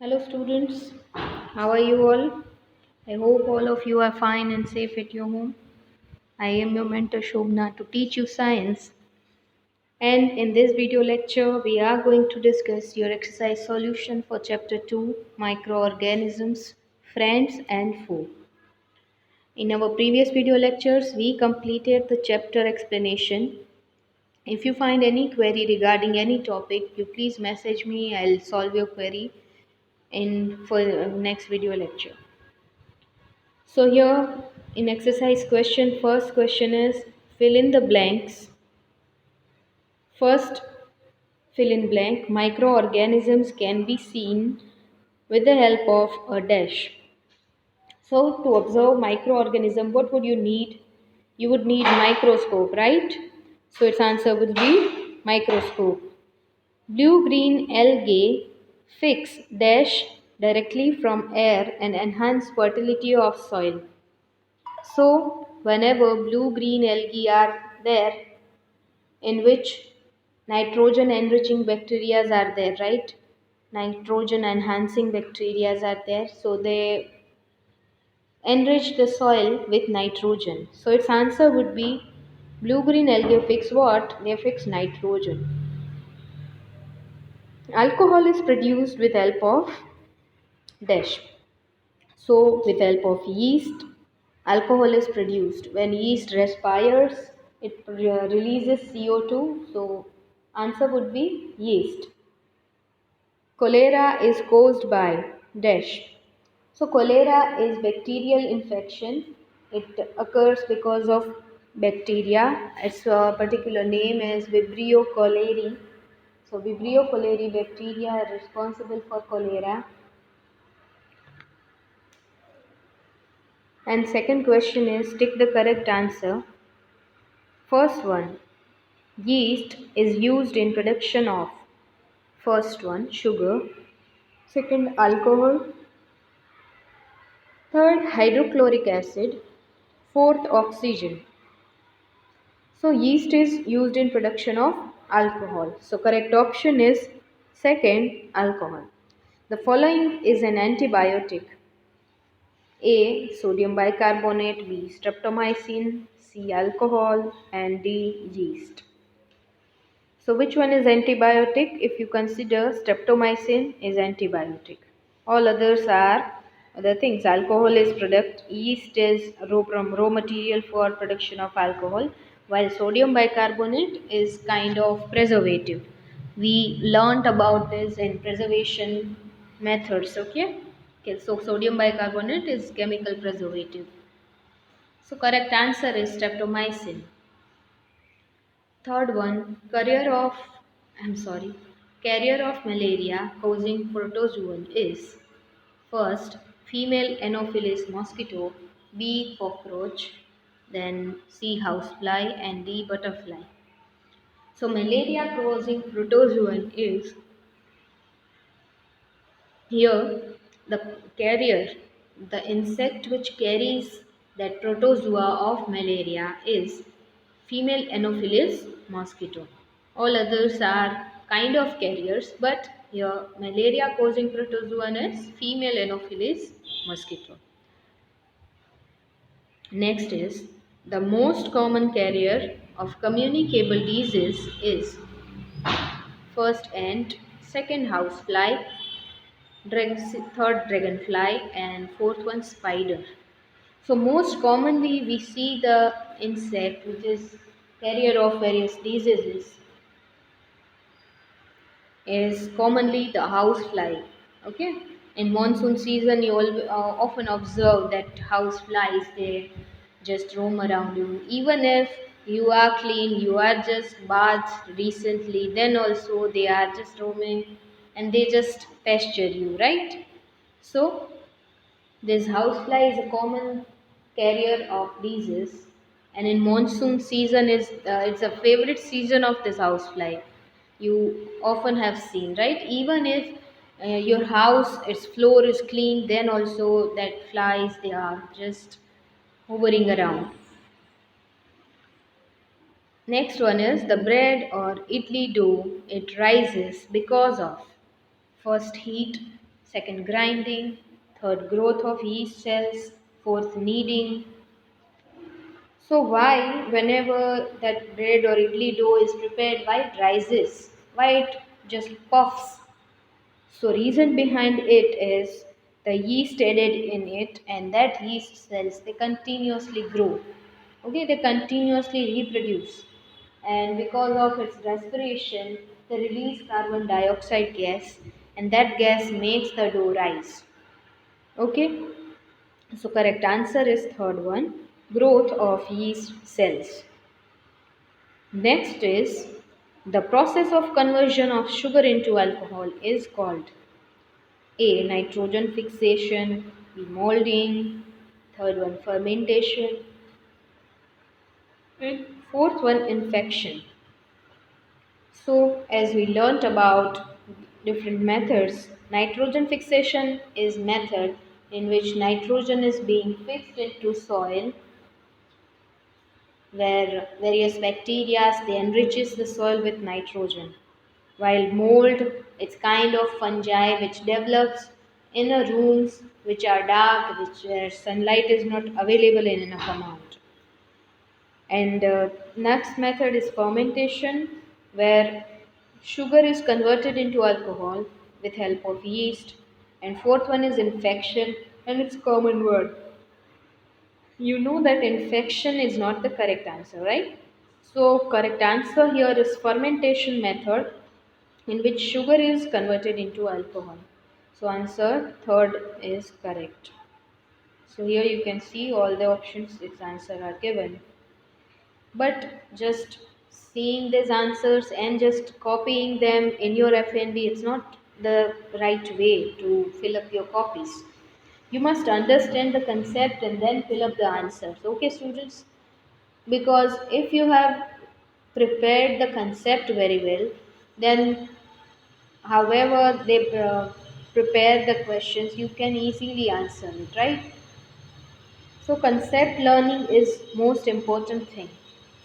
Hello, students. How are you all? I hope all of you are fine and safe at your home. I am your mentor Shobna to teach you science. And in this video lecture, we are going to discuss your exercise solution for chapter 2 Microorganisms, Friends and Foe. In our previous video lectures, we completed the chapter explanation. If you find any query regarding any topic, you please message me. I'll solve your query in for next video lecture. So here in exercise question, first question is fill in the blanks. First, fill in blank. Microorganisms can be seen with the help of a dash. So to observe microorganism, what would you need? You would need microscope, right? So its answer would be microscope. Blue-green algae fix dash directly from air and enhance fertility of soil. So, whenever blue green algae are there, in which nitrogen enriching bacteria are there, right? Nitrogen enhancing bacteria are there, so they enrich the soil with nitrogen. So, its answer would be blue green algae fix what? They fix nitrogen. Alcohol is produced with help of dash. So, with help of yeast, alcohol is produced. When yeast respires, it releases CO2. So, answer would be yeast. Cholera is caused by dash. So, cholera is bacterial infection. It occurs because of bacteria. Its particular name is Vibrio cholerae. So, Vibrio cholerae bacteria are responsible for cholera. And second question is tick the correct answer. First one, yeast is used in production of first one, sugar, second, alcohol, third, hydrochloric acid, fourth, oxygen. So yeast is used in production of alcohol. So correct option is second, alcohol. The following is an antibiotic. A. Sodium bicarbonate, B. Streptomycin, C. Alcohol, and D. Yeast. So which one is antibiotic? If you consider streptomycin is antibiotic. All others are other things. Alcohol is product, yeast is raw material for production of alcohol, while sodium bicarbonate is kind of preservative. We learnt about this in preservation methods, okay? Okay, so sodium bicarbonate is chemical preservative. So correct answer is streptomycin. Third one, carrier of malaria causing protozoan is first female Anopheles mosquito, B cockroach, then C housefly and D butterfly. So malaria causing protozoan is here the carrier, the insect which carries that protozoa of malaria is female Anopheles mosquito. All others are kind of carriers, but here malaria causing protozoan is female Anopheles mosquito. Next is the most common carrier of communicable disease is first ant, second housefly, third dragonfly, and fourth one spider. So most commonly we see the insect which is carrier of various diseases is commonly the housefly. Okay, in monsoon season you often observe that house flies they just roam around you. Even if you are clean, you are just bathed recently, then also they are just roaming and they just pasture you, right? So this housefly is a common carrier of disease, and in monsoon season is it's a favorite season of this housefly. You often have seen, right? Even if your house, its floor is clean, then also that flies they are just hovering around. Next one is the bread or idli dough. It rises because of first heat, second grinding, third growth of yeast cells, fourth kneading. So why whenever that bread or idli dough is prepared, why it rises? Why it just puffs? So reason behind it is the yeast added in it, and that yeast cells they continuously grow. Okay, they continuously reproduce, and because of its respiration, they release carbon dioxide gas, and that gas makes the dough rise. Okay, so correct answer is third one, growth of yeast cells. Next is the process of conversion of sugar into alcohol is called A. Nitrogen fixation, B. Molding, third one fermentation, and fourth one infection. So as we learnt about different methods, nitrogen fixation is method in which nitrogen is being fixed into soil where various bacteria they enriches the soil with nitrogen. While mold, it's kind of fungi which develops in a rooms which are dark, which where sunlight is not available in enough amount. And next method is fermentation, where sugar is converted into alcohol with help of yeast. And fourth one is infection, and it's common word. You know that infection is not the correct answer, right? So correct answer here is fermentation method in which sugar is converted into alcohol. So answer third is correct. So here you can see all the options its answer are given. But just seeing these answers and just copying them in your FNB, it's not the right way to fill up your copies. You must understand the concept and then fill up the answers. Okay, students? Because if you have prepared the concept very well, then however they prepare the questions, you can easily answer it, right? So concept learning is most important thing.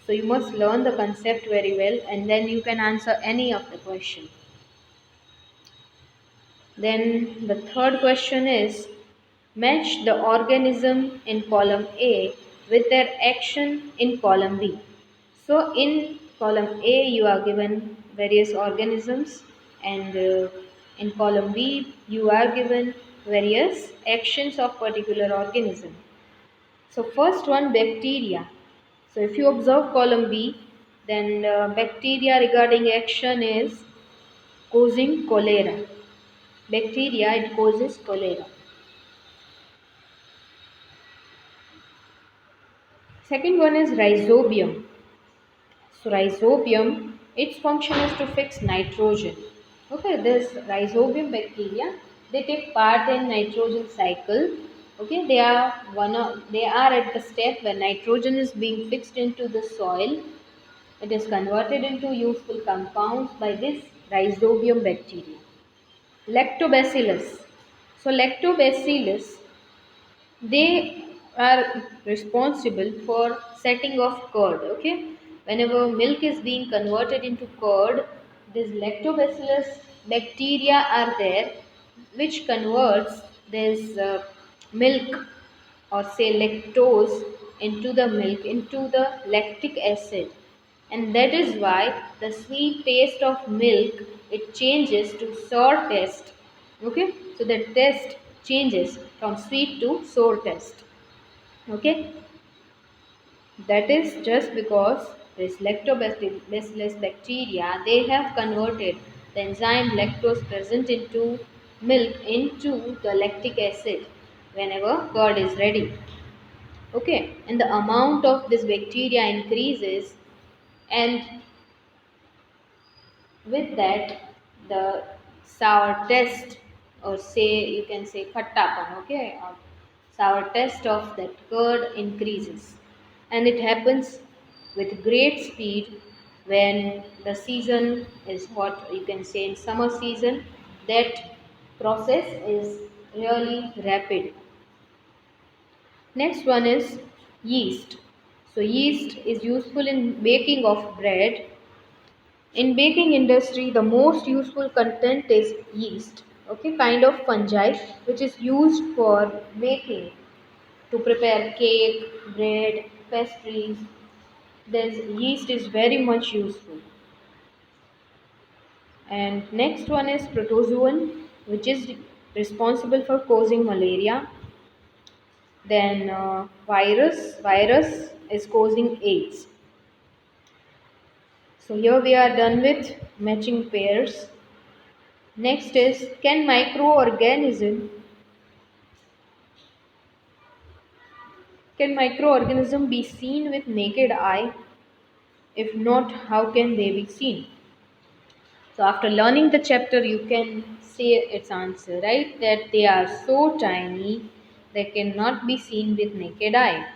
So you must learn the concept very well and then you can answer any of the question. Then the third question is match the organism in column A with their action in column B. So in column A you are given various organisms and in column B you are given various actions of particular organism. So first one bacteria. So if you observe column B, then bacteria regarding action is causing cholera. Bacteria it causes cholera. Second one is rhizobium. So rhizobium, its function is to fix nitrogen. Okay, this rhizobium bacteria, they take part in nitrogen cycle. Okay, they are at the step where nitrogen is being fixed into the soil. It is converted into useful compounds by this rhizobium bacteria. Lactobacillus. So lactobacillus they are responsible for setting of curd. Okay, whenever milk is being converted into curd, these lactobacillus bacteria are there which converts this milk or say lactose into the milk into the lactic acid, and that is why the sweet taste of milk it changes to sour taste. Okay, so the taste changes from sweet to sour taste. Okay, that is just because this lactobacillus bacteria they have converted the enzyme lactose present into milk into the lactic acid whenever curd is ready. Okay, and the amount of this bacteria increases, and with that the sour taste, or say you can say khattapan, okay, or sour taste of that curd increases, and it happens with great speed when the season is hot. You can say in summer season that process is really rapid. Next one is yeast. So yeast is useful in baking of bread. In baking industry, the most useful content is yeast. okay, kind of fungi which is used for making to prepare cake, bread, pastries. This yeast is very much useful. And next one is protozoan, which is responsible for causing malaria. Then virus is causing AIDS. So here we are done with matching pairs. Next is, can microorganism be seen with naked eye? If not, how can they be seen? So after learning the chapter, you can say its answer, right? That they are so tiny, they cannot be seen with naked eye.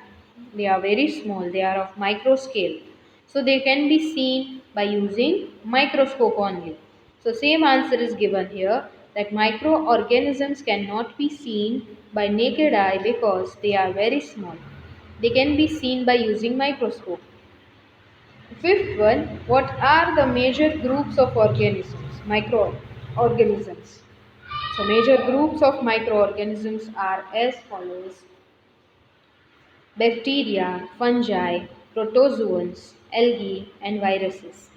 They are very small, they are of micro scale. So they can be seen by using microscope only. So same answer is given here, that microorganisms cannot be seen by naked eye because they are very small. They can be seen by using microscope. Fifth one, what are the major groups of organisms, microorganisms? So major groups of microorganisms are as follows: bacteria, fungi, protozoans, algae, and viruses.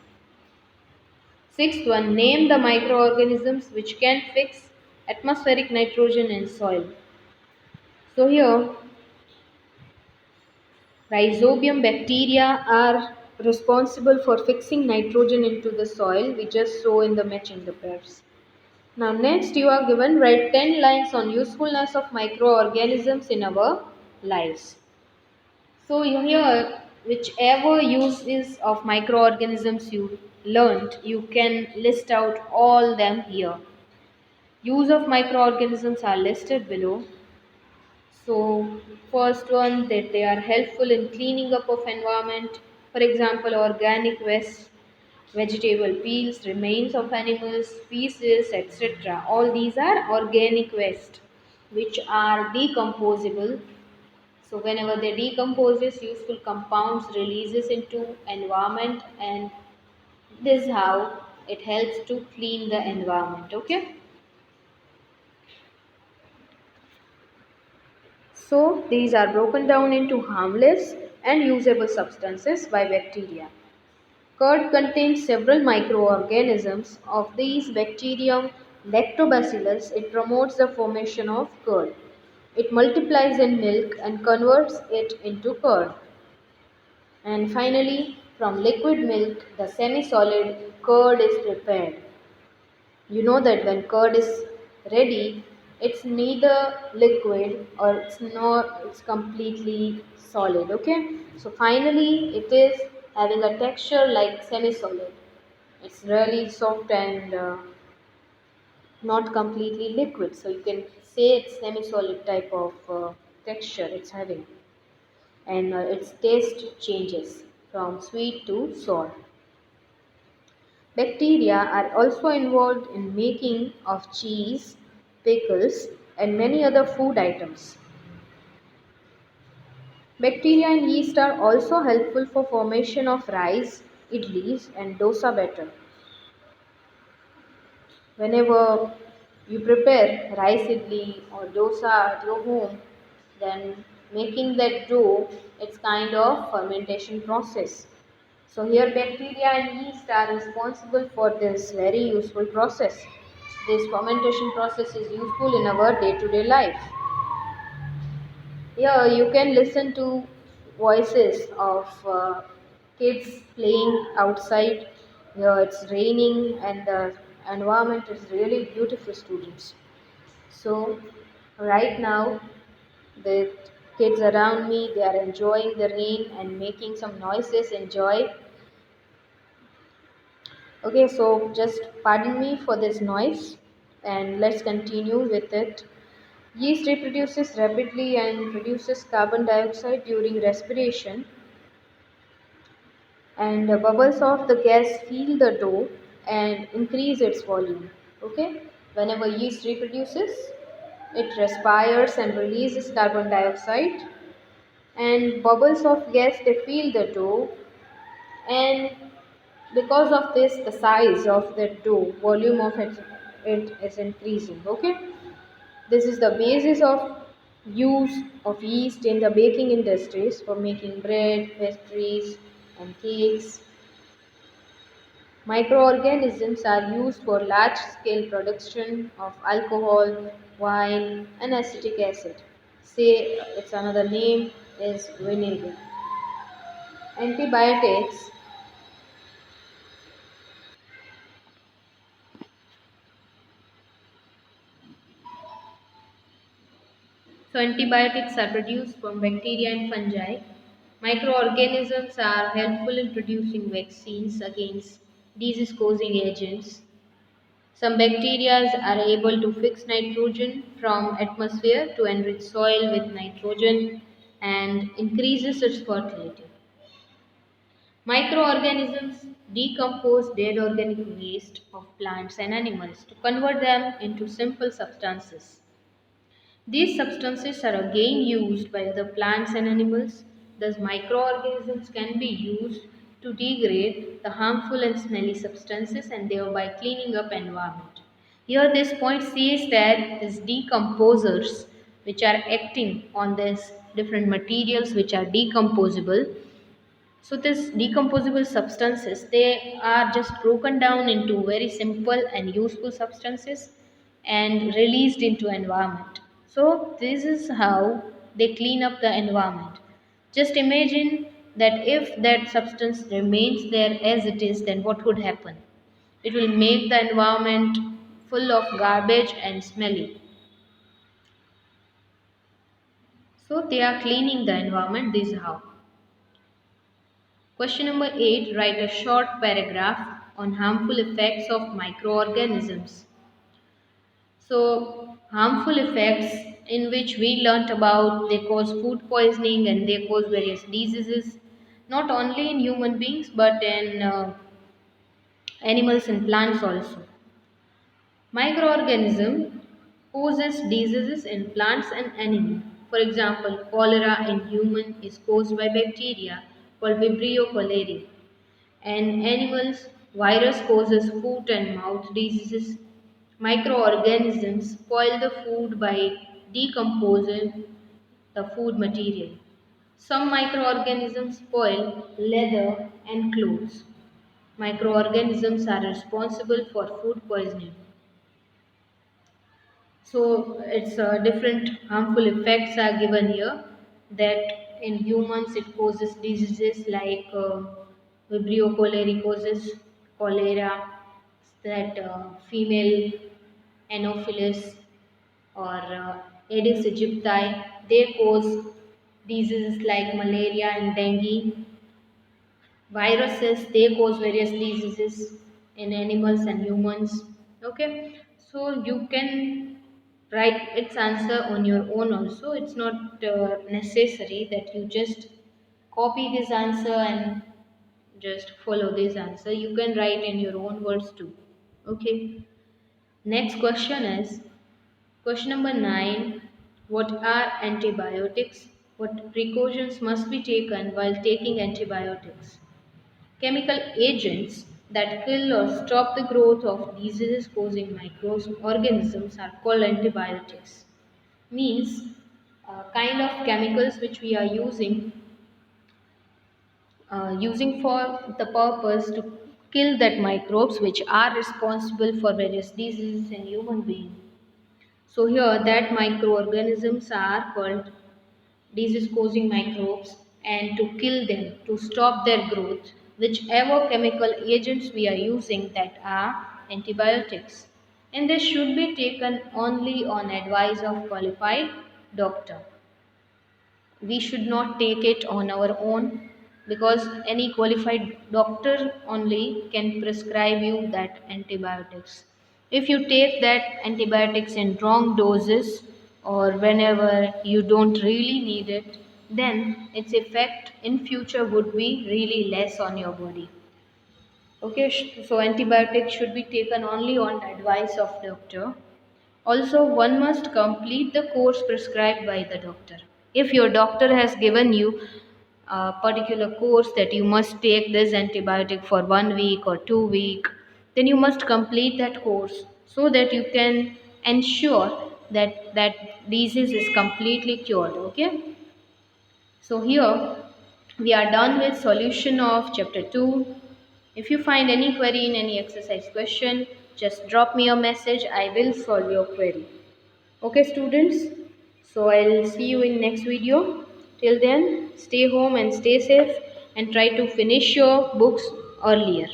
Sixth one, name the microorganisms which can fix atmospheric nitrogen in soil. So here, rhizobium bacteria are responsible for fixing nitrogen into the soil. We just saw in the matching the pairs. Now next you are given, write 10 lines on usefulness of microorganisms in our lives. So here, whichever uses of microorganisms you learnt, you can list out all them here. Use of microorganisms are listed below. So first one, that they are helpful in cleaning up of environment. For example, organic waste, vegetable peels, remains of animals, feces, etc. All these are organic waste which are decomposable. So whenever they decomposes, useful compounds releases into environment, and this is how it helps to clean the environment. Okay. So these are broken down into harmless and usable substances by bacteria. Curd contains several microorganisms. Of these, Bacterium lactobacillus, it promotes the formation of curd. It multiplies in milk and converts it into curd. And finally, from liquid milk, the semi-solid curd is prepared. You know that when curd is ready, it's neither liquid or it's completely solid. Okay, so finally it is having a texture like semi solid. It's really soft and not completely liquid, so you can say it's semi solid type of texture it's having. And its taste changes from sweet to sour. Bacteria are also involved in making of cheese, pickles, and many other food items. Bacteria and yeast are also helpful for formation of rice, idlis, and dosa batter. Whenever you prepare rice idli or dosa at your home, then making that dough, it's kind of fermentation process. So here bacteria and yeast are responsible for this very useful process. This fermentation process is useful in our day-to-day life. Here you can listen to voices of kids playing outside. Here it's raining and the environment is really beautiful, students. So right now the kids around me, they are enjoying the rain and making some noises, enjoy. Okay, so just pardon me for this noise and let's continue with it. Yeast reproduces rapidly and produces carbon dioxide during respiration, and the bubbles of the gas fill the dough and increase its volume. Okay, whenever yeast reproduces, it respires and releases carbon dioxide, and bubbles of gas they fill the dough, and because of this the size of the dough volume of it, it is increasing. Okay, this is the basis of use of yeast in the baking industries for making bread, pastries, and cakes. Microorganisms are used for large scale production of alcohol, wine, and acetic acid. Say its another name is vinegar. Antibiotics. So antibiotics are produced from bacteria and fungi. Microorganisms are helpful in producing vaccines against disease causing agents. Some bacteria are able to fix nitrogen from atmosphere to enrich soil with nitrogen and increases its fertility. Microorganisms decompose dead organic waste of plants and animals to convert them into simple substances. These substances are again used by other plants and animals. Thus, microorganisms can be used to degrade the harmful and smelly substances and thereby cleaning up environment. Here, this point says that these decomposers, which are acting on these different materials which are decomposable, so these decomposable substances, they are just broken down into very simple and useful substances and released into environment. So this is how they clean up the environment. Just imagine that if that substance remains there as it is, then what would happen? It will make the environment full of garbage and smelly. So they are cleaning the environment. This is how. Question number 8. Write a short paragraph on harmful effects of microorganisms. So, harmful effects in which we learnt about, they cause food poisoning and they cause various diseases, not only in human beings but in animals and plants also. Microorganism causes diseases in plants and animals. For example, cholera in human is caused by bacteria called Vibrio cholerae. And animals, virus causes foot and mouth diseases. Microorganisms spoil the food by decomposing the food material. Some microorganisms spoil leather and clothes. Microorganisms are responsible for food poisoning. So it's different harmful effects are given here that in humans it causes diseases like Vibrio cholerae causes cholera, that female Anopheles or Aedes aegypti, they cause diseases like malaria and dengue. Viruses, they cause various diseases in animals and humans. Okay, so you can write its answer on your own also. It's not necessary that you just copy this answer and just follow this answer. You can write in your own words too. Okay, next question is question number 9. What are antibiotics? What precautions must be taken while taking antibiotics? Chemical agents that kill or stop the growth of diseases causing microorganisms are called antibiotics. Means kind of chemicals which we are using for the purpose to kill that microbes which are responsible for various diseases in human being. So here that microorganisms are called disease causing microbes and to kill them, to stop their growth, whichever chemical agents we are using, that are antibiotics, and they should be taken only on advice of qualified doctor. We should not take it on our own, because any qualified doctor only can prescribe you that antibiotics. If you take that antibiotics in wrong doses or whenever you don't really need it, then its effect in future would be really less on your body. Okay, so antibiotics should be taken only on advice of doctor. Also, one must complete the course prescribed by the doctor. If your doctor has given you a particular course that you must take this antibiotic for 1 week or 2 week, then you must complete that course. so that you can ensure that that disease is completely cured. Okay, so here we are done with solution of chapter 2. If you find any query in any exercise question, just drop me a message. I will solve your query. Okay students, so I'll see you in next video. Till then, stay home and stay safe and try to finish your books earlier.